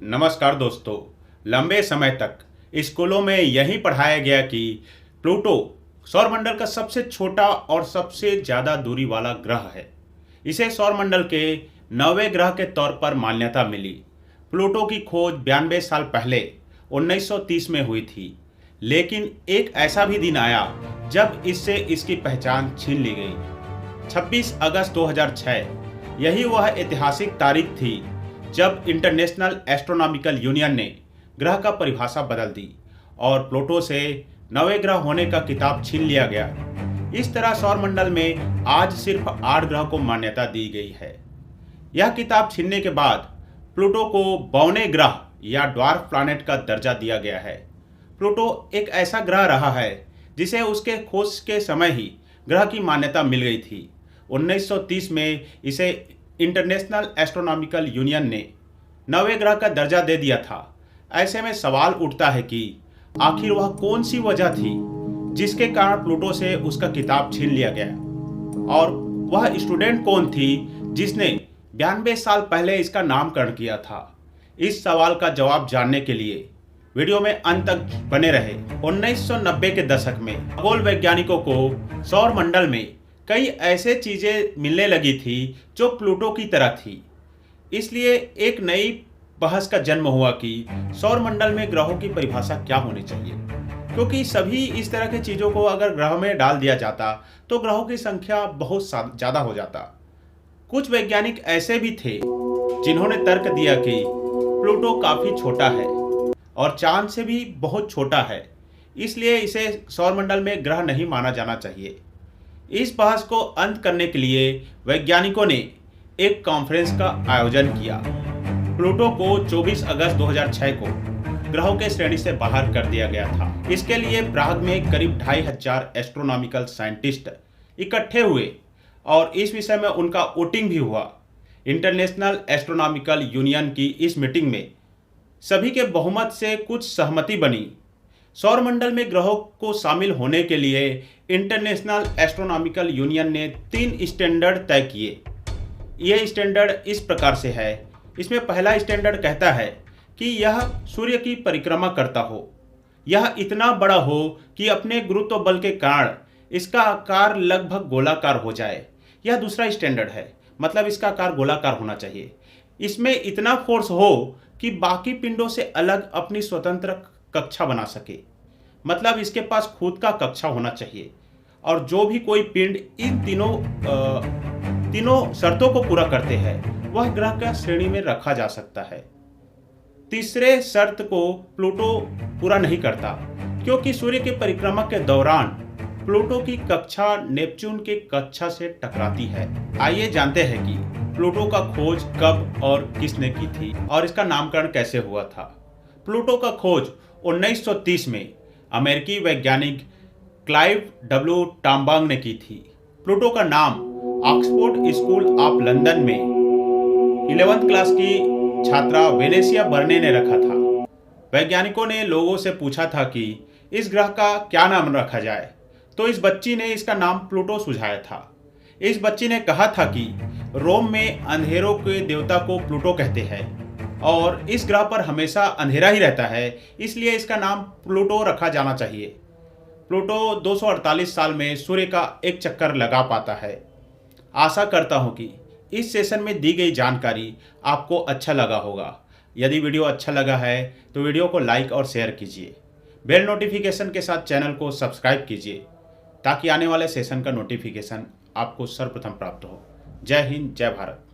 नमस्कार दोस्तों। लंबे समय तक स्कूलों में यही पढ़ाया गया कि प्लूटो सौरमंडल का सबसे छोटा और सबसे ज़्यादा दूरी वाला ग्रह है। इसे सौरमंडल के 9वें ग्रह के तौर पर मान्यता मिली। प्लूटो की खोज 92 साल पहले 1930 में हुई थी, लेकिन एक ऐसा भी दिन आया जब इससे इसकी पहचान छीन ली गई। 26 अगस्त 2006 यही वह ऐतिहासिक तारीख थी जब इंटरनेशनल एस्ट्रोनॉमिकल यूनियन ने ग्रह का परिभाषा बदल दी और प्लूटो से 9वें ग्रह होने का खिताब छीन लिया गया। इस तरह सौरमंडल में आज सिर्फ 8 ग्रह को मान्यता दी गई है। यह खिताब छीनने के बाद प्लूटो को बौने ग्रह या ड्वार्फ प्लैनेट का दर्जा दिया गया है। प्लूटो एक ऐसा ग्रह रहा है जिसे उसके खोज के समय ही ग्रह की मान्यता मिल गई थी। 1930 में इसे इंटरनेशनल एस्ट्रोनॉमिकल यूनियन ने 9वें ग्रह का दर्जा दे दिया था। ऐसे में सवाल उठता है कि आखिर वह कौन सी वजह थी जिसके कारण प्लूटो से उसका खिताब छीन लिया गया, और वह स्टूडेंट कौन थी जिसने 92 साल पहले इसका नामकरण किया था। इस सवाल का जवाब जानने के लिए वीडियो में अंत तक बने रहे। 1990 के दशक में खगोल वैज्ञानिकों को सौरमंडल में कई ऐसे चीजें मिलने लगी थी जो प्लूटो की तरह थी। इसलिए एक नई बहस का जन्म हुआ कि सौरमंडल में ग्रहों की परिभाषा क्या होनी चाहिए, क्योंकि सभी इस तरह की चीजों को अगर ग्रह में डाल दिया जाता तो ग्रहों की संख्या बहुत ज्यादा हो जाता। कुछ वैज्ञानिक ऐसे भी थे जिन्होंने तर्क दिया कि प्लूटो काफी छोटा है और चांद से भी बहुत छोटा है, इसलिए इसे सौरमंडल में ग्रह नहीं माना जाना चाहिए। इस बहस को अंत करने के लिए वैज्ञानिकों ने एक कॉन्फ्रेंस का आयोजन किया। प्लूटो को 24 अगस्त 2006 को ग्रहों के श्रेणी से बाहर कर दिया गया था। इसके लिए प्राग में करीब 2500 एस्ट्रोनॉमिकल साइंटिस्ट इकट्ठे हुए और इस विषय में उनका वोटिंग भी हुआ। इंटरनेशनल एस्ट्रोनॉमिकल यूनियन की इस मीटिंग में सभी के बहुमत से कुछ सहमति बनी। सौरमंडल में ग्रहों को शामिल होने के लिए इंटरनेशनल एस्ट्रोनॉमिकल यूनियन ने 3 स्टैंडर्ड तय किए। ये स्टैंडर्ड इस प्रकार से है। इसमें पहला स्टैंडर्ड कहता है कि यह सूर्य की परिक्रमा करता हो, यह इतना बड़ा हो कि अपने गुरुत्व बल के कारण इसका आकार लगभग गोलाकार हो जाए। यह दूसरा स्टैंडर्ड है, मतलब इसका आकार गोलाकार होना चाहिए। इसमें इतना फोर्स हो कि बाकी पिंडों से अलग अपनी स्वतंत्र कक्षा बना सके, मतलब इसके पास खुद का कक्षा होना चाहिए। और जो भी कोई पिंड इन तीनों शर्तों को पूरा करते हैं वह ग्रह का श्रेणी में रखा जा सकता है। तीसरे शर्त को प्लूटो पूरा नहीं करता, क्योंकि सूर्य की परिक्रमा के दौरान प्लूटो की कक्षा नेपच्यून के कक्षा से टकराती है। आइए जानते हैं कि प्लूटो का खोज कब और किसने की थी और इसका नामकरण कैसे हुआ था। प्लूटो का खोज 1930 में अमेरिकी वैज्ञानिक क्लाइव डब्ल्यू टॉम्बाग ने की थी। प्लूटो का नाम ऑक्सफोर्ड स्कूल ऑफ लंदन में 11वीं क्लास की छात्रा वेनेसिया बर्ने ने रखा था। वैज्ञानिकों ने लोगों से पूछा था कि इस ग्रह का क्या नाम रखा जाए, तो इस बच्ची ने इसका नाम प्लूटो सुझाया था। इस बच्ची ने कहा था कि रोम में अंधेरों के देवता को प्लूटो कहते हैं और इस ग्रह पर हमेशा अंधेरा ही रहता है, इसलिए इसका नाम प्लूटो रखा जाना चाहिए। प्लूटो 248 साल में सूर्य का एक चक्कर लगा पाता है। आशा करता हूं कि इस सेशन में दी गई जानकारी आपको अच्छा लगा होगा। यदि वीडियो अच्छा लगा है तो वीडियो को लाइक और शेयर कीजिए। बेल नोटिफिकेशन के साथ चैनल को सब्सक्राइब कीजिए ताकि आने वाले सेशन का नोटिफिकेशन आपको सर्वप्रथम प्राप्त हो। जय हिंद, जय भारत।